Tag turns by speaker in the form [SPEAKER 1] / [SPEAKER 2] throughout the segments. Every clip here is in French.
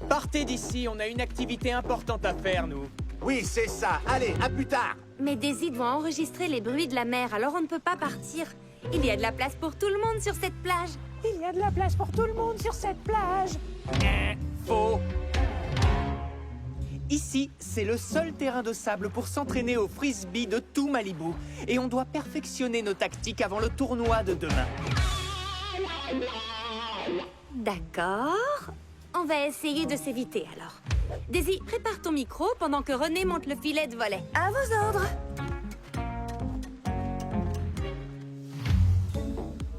[SPEAKER 1] Partez d'ici, on a une activité importante à faire, nous.
[SPEAKER 2] Oui, c'est ça. Allez, à plus tard.
[SPEAKER 3] Mais des îles vont enregistrer les bruits de la mer, alors on ne peut pas partir. Il y a de la place pour tout le monde sur cette plage.
[SPEAKER 4] Il y a de la place pour tout le monde sur cette plage.
[SPEAKER 1] Faux. Ici, c'est le seul terrain de sable pour s'entraîner au frisbee de tout Malibu. Et on doit perfectionner nos tactiques avant le tournoi de demain.
[SPEAKER 3] D'accord. On va essayer de s'éviter alors. Daisy, prépare ton micro pendant que René monte le filet de volet. À vos ordres.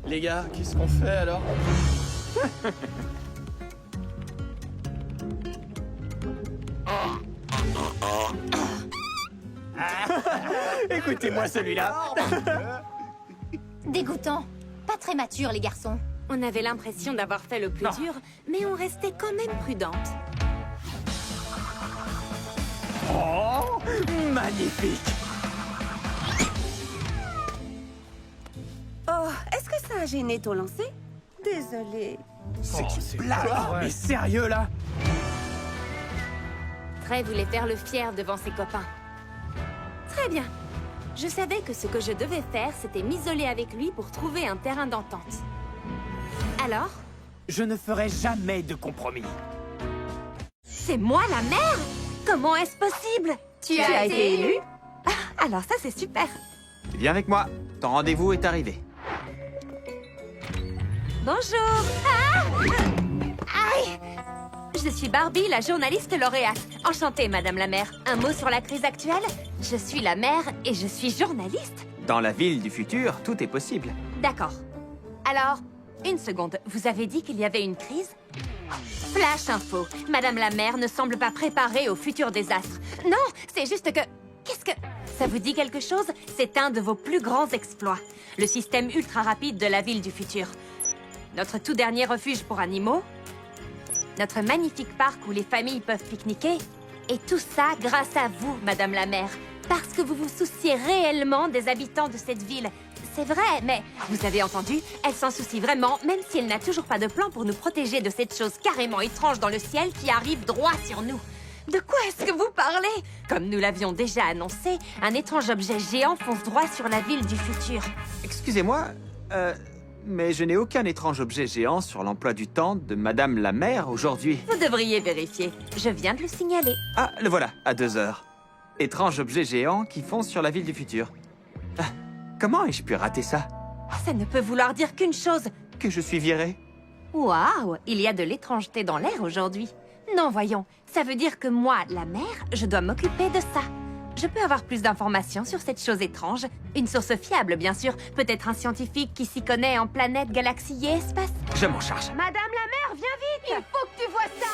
[SPEAKER 1] Les gars, qu'est-ce qu'on fait alors? Écoutez-moi celui-là.
[SPEAKER 5] Dégoûtant. Pas très mature, les garçons.
[SPEAKER 3] On avait l'impression d'avoir fait le plus dur, mais on restait quand même prudente.
[SPEAKER 1] Oh, magnifique.
[SPEAKER 6] Oh, est-ce que ça a gêné ton lancer? Désolée.
[SPEAKER 1] C'est une blague. Mais sérieux là?
[SPEAKER 3] Trey voulait faire le fier devant ses copains. Très bien. Je savais que ce que je devais faire, c'était m'isoler avec lui pour trouver un terrain d'entente. Alors?
[SPEAKER 1] Je ne ferai jamais de compromis.
[SPEAKER 3] C'est moi la mère? Comment est-ce possible?
[SPEAKER 6] Tu as été élu?
[SPEAKER 3] Ah, alors ça, c'est super.
[SPEAKER 7] Viens avec moi. Ton rendez-vous est arrivé.
[SPEAKER 3] Bonjour. Ah! Aïe! Je suis Barbie, la journaliste lauréate. Enchantée, Madame la maire. Un mot sur la crise actuelle? Je suis la maire et je suis journaliste.
[SPEAKER 7] Dans la ville du futur, tout est possible.
[SPEAKER 3] D'accord. Alors, une seconde. Vous avez dit qu'il y avait une crise? Flash info. Madame la maire ne semble pas préparée au futur désastre. Non, c'est juste que... Qu'est-ce que... Ça vous dit quelque chose? C'est un de vos plus grands exploits. Le système ultra rapide de la ville du futur. Notre tout dernier refuge pour animaux. Notre magnifique parc où les familles peuvent pique-niquer. Et tout ça grâce à vous, Madame la maire. Parce que vous vous souciez réellement des habitants de cette ville. C'est vrai, mais vous avez entendu, elle s'en soucie vraiment, même si elle n'a toujours pas de plan pour nous protéger de cette chose carrément étrange dans le ciel qui arrive droit sur nous. De quoi est-ce que vous parlez? Comme nous l'avions déjà annoncé, un étrange objet géant fonce droit sur la ville du futur.
[SPEAKER 7] Excusez-moi, mais je n'ai aucun étrange objet géant sur l'emploi du temps de Madame la maire aujourd'hui.
[SPEAKER 3] Vous devriez vérifier. Je viens de le signaler.
[SPEAKER 7] Ah, le voilà, à 2 heures. Étrange objet géant qui fonce sur la ville du futur. Ah, comment ai-je pu rater ça?
[SPEAKER 3] Ça ne peut vouloir dire qu'une chose.
[SPEAKER 7] Que je suis viré?
[SPEAKER 3] Waouh, il y a de l'étrangeté dans l'air aujourd'hui. Non, voyons, ça veut dire que moi, la mère, je dois m'occuper de ça. Je peux avoir plus d'informations sur cette chose étrange. Une source fiable, bien sûr. Peut-être un scientifique qui s'y connaît en planète, galaxie et espace.
[SPEAKER 7] Je m'en charge.
[SPEAKER 3] Madame la mère, viens vite! Il faut que tu vois ça!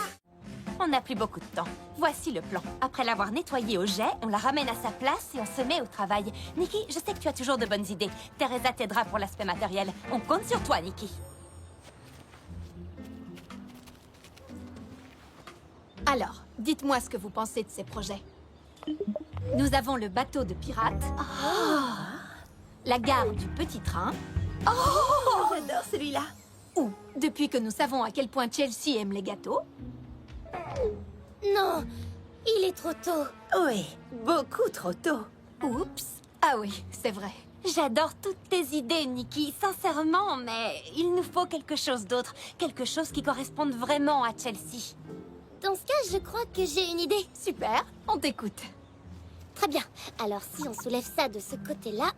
[SPEAKER 3] On n'a plus beaucoup de temps. Voici le plan. Après l'avoir nettoyée au jet, on la ramène à sa place et on se met au travail. Nikki, je sais que tu as toujours de bonnes idées. Teresa t'aidera pour l'aspect matériel. On compte sur toi, Nikki.
[SPEAKER 5] Alors, dites-moi ce que vous pensez de ces projets. Nous avons le bateau de pirates. La gare du petit train.
[SPEAKER 6] J'adore celui-là.
[SPEAKER 5] Ou, depuis que nous savons à quel point Chelsea aime les gâteaux.
[SPEAKER 8] Non, il est trop tôt.
[SPEAKER 6] Oui, beaucoup trop tôt.
[SPEAKER 5] Oups. Ah oui, c'est vrai.
[SPEAKER 3] J'adore toutes tes idées, Nikki, sincèrement, mais il nous faut quelque chose d'autre. Quelque chose qui corresponde vraiment à Chelsea.
[SPEAKER 8] Dans ce cas, je crois que j'ai une idée.
[SPEAKER 5] Super, on t'écoute.
[SPEAKER 8] Très bien. Alors, si on soulève ça de ce côté-là,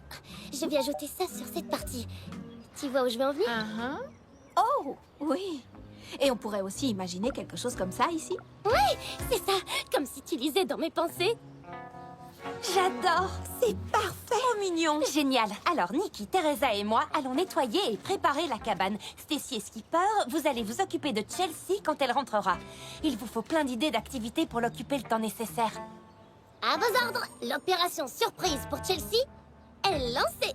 [SPEAKER 8] je vais ajouter ça sur cette partie. Tu vois où je vais en venir?
[SPEAKER 5] Oh, oui. Et on pourrait aussi imaginer quelque chose comme ça ici.
[SPEAKER 8] Oui, c'est ça. Comme si tu lisais dans mes pensées.
[SPEAKER 3] J'adore, c'est parfait. Trop mignon. Génial. Alors, Nikki, Teresa et moi allons nettoyer et préparer la cabane. Stacy et Skipper, vous allez vous occuper de Chelsea quand elle rentrera. Il vous faut plein d'idées d'activités pour l'occuper le temps nécessaire.
[SPEAKER 8] À vos ordres, l'opération surprise pour Chelsea est lancée.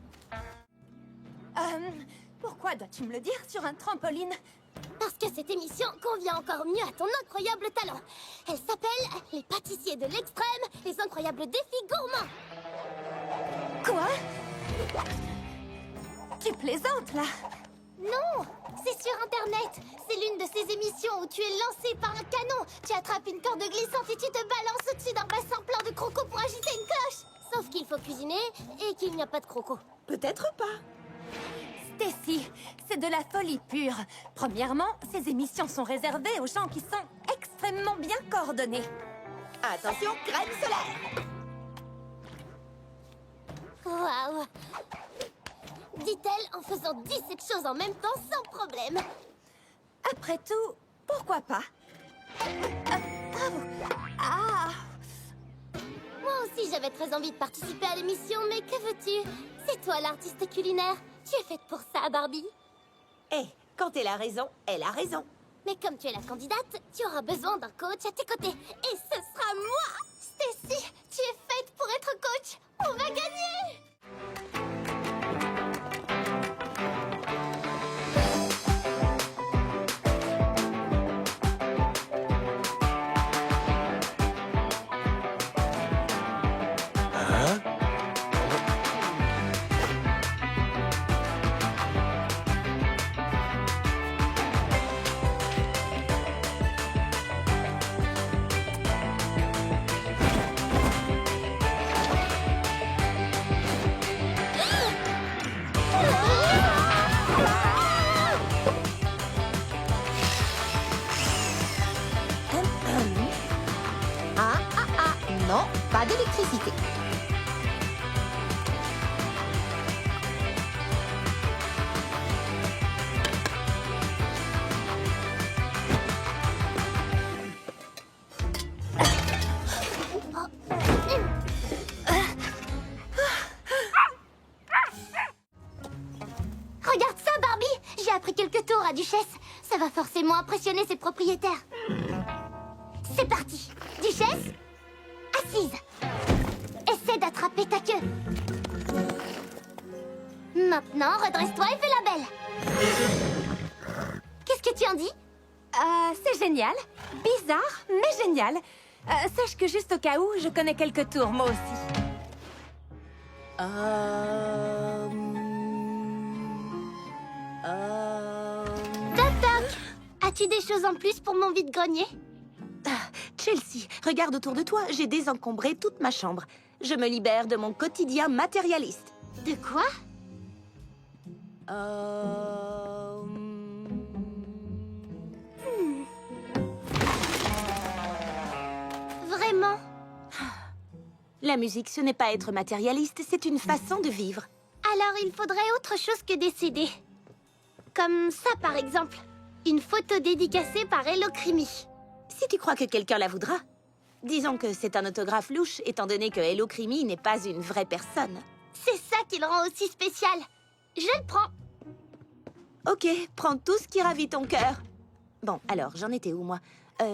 [SPEAKER 3] Pourquoi dois-tu me le dire sur un trampoline?
[SPEAKER 8] Parce que cette émission convient encore mieux à ton incroyable talent. Elle s'appelle Les pâtissiers de l'extrême, les incroyables défis gourmands.
[SPEAKER 3] Quoi? Tu plaisantes, là?
[SPEAKER 8] Non, c'est sur Internet. C'est l'une de ces émissions où tu es lancé par un canon. Tu attrapes une corde glissante et tu te balances au-dessus d'un bassin plein de crocos pour agiter une cloche. Sauf qu'il faut cuisiner et qu'il n'y a pas de crocos.
[SPEAKER 6] Peut-être pas.
[SPEAKER 3] Stacy, c'est de la folie pure. Premièrement, ces émissions sont réservées aux gens qui sont extrêmement bien coordonnés.
[SPEAKER 6] Attention, crème solaire.
[SPEAKER 8] Waouh! Dit-elle en faisant 17 choses en même temps sans problème.
[SPEAKER 3] Après tout, pourquoi pas?
[SPEAKER 8] Moi aussi, j'avais très envie de participer à l'émission, mais que veux-tu? C'est toi l'artiste culinaire. Tu es faite pour ça, Barbie.
[SPEAKER 6] Eh, quand elle a raison, elle a raison.
[SPEAKER 8] Mais comme tu es la candidate, tu auras besoin d'un coach à tes côtés. Et ce sera moi! Stacy, tu es faite pour être coach. On va gagner!
[SPEAKER 5] Non, pas d'électricité.
[SPEAKER 8] Regarde ça, Barbie! J'ai appris quelques tours à Duchesse. Ça va forcément impressionner ses propriétaires. C'est parti! Duchesse, assise. Essaie d'attraper ta queue. Maintenant, redresse-toi et fais la belle. Qu'est-ce que tu en dis?
[SPEAKER 3] C'est génial. Bizarre, mais génial. Sache que juste au cas où, je connais quelques tours, moi aussi.
[SPEAKER 8] Toc toc! As-tu des choses en plus pour mon vide-grenier?
[SPEAKER 6] Chelsea, regarde autour de toi, j'ai désencombré toute ma chambre. Je me libère de mon quotidien matérialiste.
[SPEAKER 8] De quoi? Vraiment?
[SPEAKER 6] La musique, ce n'est pas être matérialiste, c'est une façon de vivre.
[SPEAKER 8] Alors il faudrait autre chose que des CD. Comme ça, par exemple. Une photo dédicacée par Hello Creamy.
[SPEAKER 6] Si tu crois que quelqu'un la voudra. Disons que c'est un autographe louche, étant donné que Hello Creamy n'est pas une vraie personne.
[SPEAKER 8] C'est ça qui le rend aussi spécial. Je le prends.
[SPEAKER 6] Ok, prends tout ce qui ravit ton cœur. Bon, alors, j'en étais où, moi? Ah,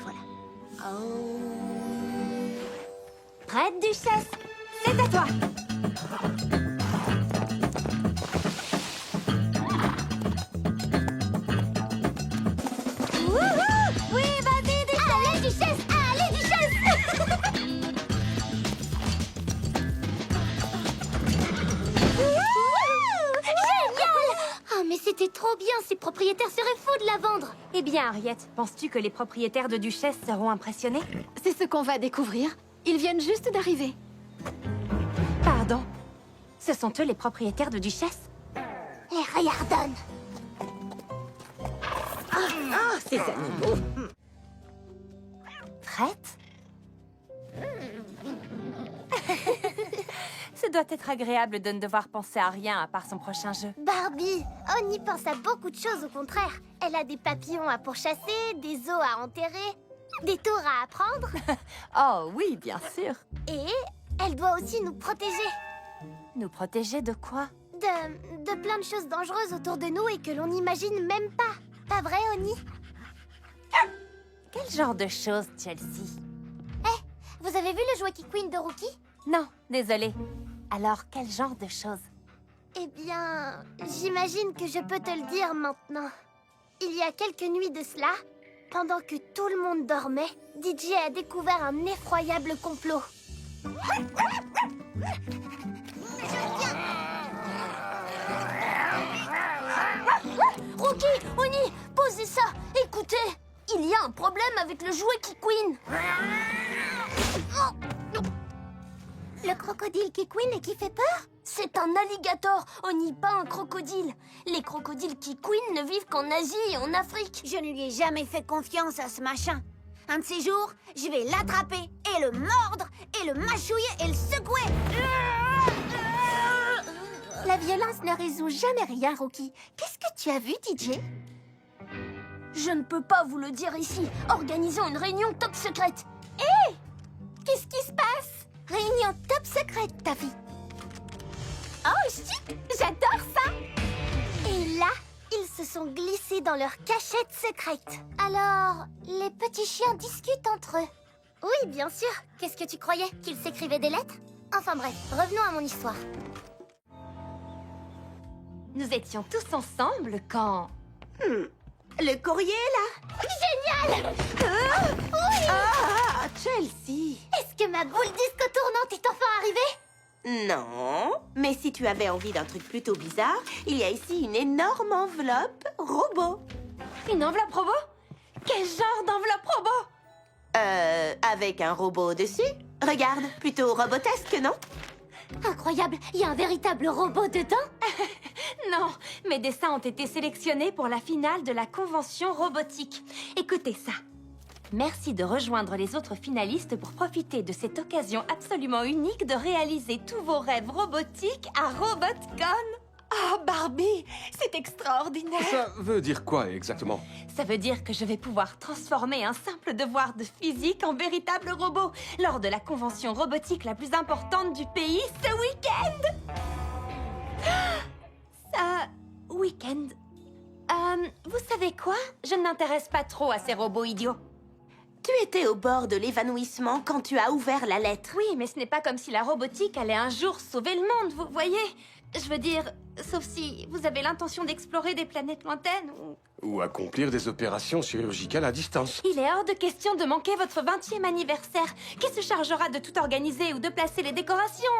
[SPEAKER 6] voilà.
[SPEAKER 3] Prête, Duchesse? C'est à toi.
[SPEAKER 8] Oui, vas-y, Duchesse! Allez, Duchesse! Allez, Duchesse! Génial! Oh, mais c'était trop bien! Ses propriétaires seraient fous de la vendre!
[SPEAKER 3] Eh bien, Harriet, penses-tu que les propriétaires de Duchesse seront impressionnés?
[SPEAKER 5] C'est ce qu'on va découvrir. Ils viennent juste d'arriver.
[SPEAKER 3] Pardon. Ce sont eux les propriétaires de Duchesse?
[SPEAKER 8] Les Riordan!
[SPEAKER 6] Ah, ces animaux.
[SPEAKER 3] Prête? Ce doit être agréable de ne devoir penser à rien à part son prochain jeu.
[SPEAKER 8] Barbie, on y pense à beaucoup de choses au contraire. Elle a des papillons à pourchasser, des os à enterrer, des tours à apprendre.
[SPEAKER 3] Oh oui, bien sûr.
[SPEAKER 8] Et elle doit aussi nous protéger
[SPEAKER 3] Nous protéger de quoi?
[SPEAKER 8] de plein de choses dangereuses autour de nous et que l'on n'imagine même pas. Pas vrai, Oni?
[SPEAKER 3] Quel genre de choses, Chelsea?
[SPEAKER 8] Vous avez vu le jouet Queen de Rookie?
[SPEAKER 3] Non, désolée. Alors, quel genre de choses?
[SPEAKER 8] Eh bien, j'imagine que je peux te le dire maintenant. Il y a quelques nuits de cela, pendant que tout le monde dormait, DJ a découvert un effroyable complot. Rookie, Oni, posez ça. Écoutez, il y a un problème avec le jouet Kikwin. Le crocodile Kikwin et qui fait peur? C'est un alligator, Oni, pas un crocodile. Les crocodiles Kikwin ne vivent qu'en Asie et en Afrique.
[SPEAKER 6] Je ne lui ai jamais fait confiance à ce machin. Un de ces jours, je vais l'attraper et le mordre et le mâchouiller et le secouer.
[SPEAKER 8] La violence ne résout jamais rien, Rookie. Qu'est-ce que tu as vu, DJ? Je ne peux pas vous le dire ici. Organisons une réunion top secrète. Hé! Qu'est-ce qui se passe? Réunion top secrète, Taffy. Oh, chic! J'adore ça! Et là, ils se sont glissés dans leur cachette secrète. Alors, les petits chiens discutent entre eux. Oui, bien sûr. Qu'est-ce que tu croyais? Qu'ils s'écrivaient des lettres? Enfin bref, revenons à mon histoire.
[SPEAKER 3] Nous étions tous ensemble quand...
[SPEAKER 6] Le courrier, là?
[SPEAKER 8] Génial! Oui!
[SPEAKER 6] Ah, Chelsea!
[SPEAKER 8] Est-ce que ma boule disco tournante est enfin arrivée?
[SPEAKER 6] Non, mais si tu avais envie d'un truc plutôt bizarre, il y a ici une énorme enveloppe robot.
[SPEAKER 3] Une enveloppe robot? Quel genre d'enveloppe robot?
[SPEAKER 6] Avec un robot dessus. Regarde, plutôt robotesque, non?
[SPEAKER 8] Incroyable, il y a un véritable robot dedans?
[SPEAKER 3] Non, mes dessins ont été sélectionnés pour la finale de la convention robotique. Écoutez ça. Merci de rejoindre les autres finalistes pour profiter de cette occasion absolument unique de réaliser tous vos rêves robotiques à RobotCon.
[SPEAKER 4] Oh, Barbie, c'est extraordinaire.
[SPEAKER 9] Ça veut dire quoi exactement?
[SPEAKER 3] Ça veut dire que je vais pouvoir transformer un simple devoir de physique en véritable robot lors de la convention robotique la plus importante du pays ce week-end. Week-end. Vous savez quoi? Je ne m'intéresse pas trop à ces robots idiots.
[SPEAKER 6] Tu étais au bord de l'évanouissement quand tu as ouvert la lettre.
[SPEAKER 3] Oui, mais ce n'est pas comme si la robotique allait un jour sauver le monde, vous voyez? Je veux dire, sauf si vous avez l'intention d'explorer des planètes lointaines ou...
[SPEAKER 9] Ou accomplir des opérations chirurgicales à distance.
[SPEAKER 3] Il est hors de question de manquer votre 20e anniversaire. Qui se chargera de tout organiser ou de placer les décorations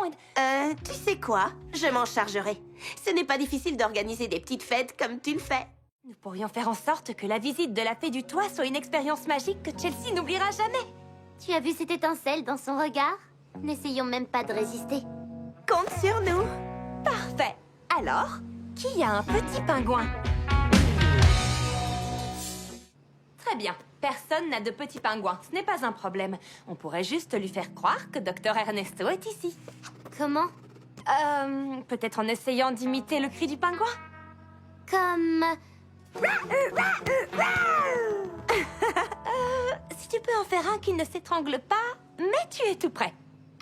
[SPEAKER 6] Tu sais quoi? Je m'en chargerai. Ce n'est pas difficile d'organiser des petites fêtes comme tu le fais.
[SPEAKER 3] Nous pourrions faire en sorte que la visite de la fée du toit soit une expérience magique que Chelsea n'oubliera jamais.
[SPEAKER 8] Tu as vu cette étincelle dans son regard? N'essayons même pas de résister.
[SPEAKER 6] Compte sur nous.
[SPEAKER 3] Parfait. Alors, qui a un petit pingouin? Très bien. Personne n'a de petit pingouin. Ce n'est pas un problème. On pourrait juste lui faire croire que Dr Ernesto est ici.
[SPEAKER 8] Comment?
[SPEAKER 3] Peut-être en essayant d'imiter le cri du pingouin?
[SPEAKER 8] Comme...
[SPEAKER 3] Si tu peux en faire un qui ne s'étrangle pas, mais tu es tout prêt.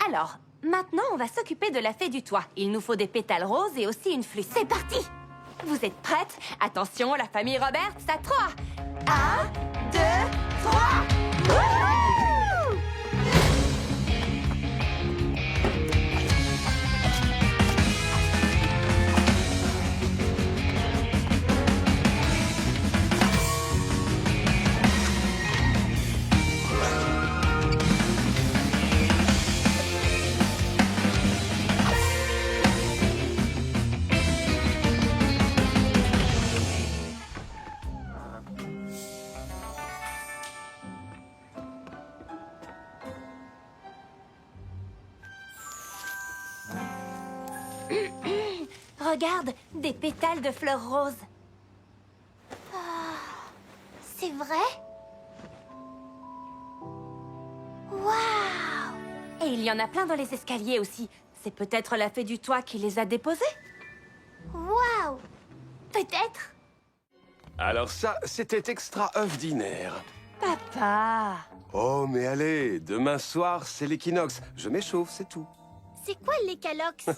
[SPEAKER 3] Alors, maintenant, on va s'occuper de la fée du toit. Il nous faut des pétales roses et aussi une flûte.
[SPEAKER 8] C'est parti!
[SPEAKER 3] Vous êtes prêtes? Attention, la famille Roberts, à 3. 1, 2, 3. Wouhou! Regarde, des pétales de fleurs roses.
[SPEAKER 8] C'est vrai? Waouh!
[SPEAKER 3] Et il y en a plein dans les escaliers aussi. C'est peut-être la fée du toit qui les a déposés?
[SPEAKER 8] Waouh! Peut-être?
[SPEAKER 9] Alors ça, c'était extraordinaire.
[SPEAKER 3] Papa!
[SPEAKER 9] Oh, mais allez, demain soir, c'est l'équinoxe. Je m'échauffe, c'est tout.
[SPEAKER 8] C'est quoi l'écalox?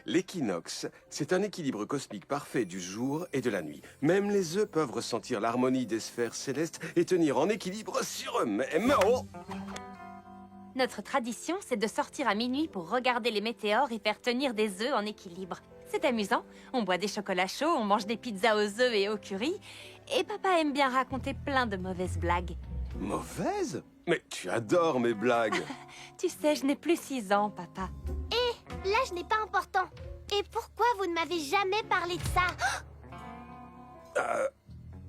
[SPEAKER 9] L'équinoxe, c'est un équilibre cosmique parfait du jour et de la nuit. Même les œufs peuvent ressentir l'harmonie des sphères célestes et tenir en équilibre sur eux-mêmes. Oh!
[SPEAKER 3] Notre tradition, c'est de sortir à minuit pour regarder les météores et faire tenir des œufs en équilibre. C'est amusant. On boit des chocolats chauds, on mange des pizzas aux œufs et au curry. Et papa aime bien raconter plein de mauvaises blagues.
[SPEAKER 9] Mauvaise? Mais tu adores mes blagues.
[SPEAKER 3] Tu sais, je n'ai plus 6 ans, papa.
[SPEAKER 8] l'âge n'est pas important. Et pourquoi vous ne m'avez jamais parlé de ça?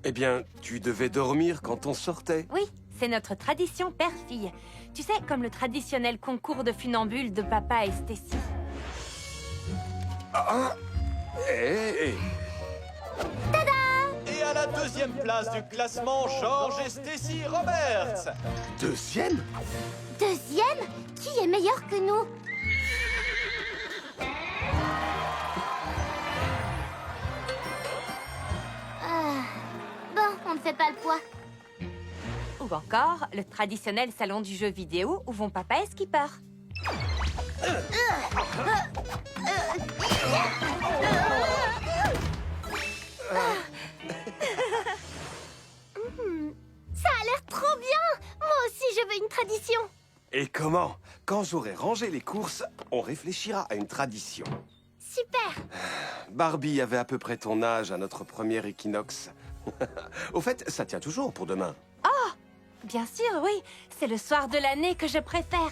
[SPEAKER 9] Eh bien, tu devais dormir quand on sortait.
[SPEAKER 3] Oui, c'est notre tradition père-fille. Tu sais, comme le traditionnel concours de funambules de papa et Stacy.
[SPEAKER 9] Eh.
[SPEAKER 10] Et à la deuxième place du classement, George et Stacy Roberts.
[SPEAKER 9] Deuxième?
[SPEAKER 8] Deuxième? Qui est meilleur que nous? Bon, on ne fait pas le poids.
[SPEAKER 3] Ou encore, le traditionnel salon du jeu vidéo où vont papa et Skipper.
[SPEAKER 8] Ça a l'air trop bien! Moi aussi, je veux une tradition.
[SPEAKER 9] Et comment? Quand j'aurai rangé les courses, on réfléchira à une tradition.
[SPEAKER 8] Super!
[SPEAKER 9] Barbie avait à peu près ton âge à notre premier équinoxe. Au fait, ça tient toujours pour demain.
[SPEAKER 3] Bien sûr, oui. C'est le soir de l'année que je préfère.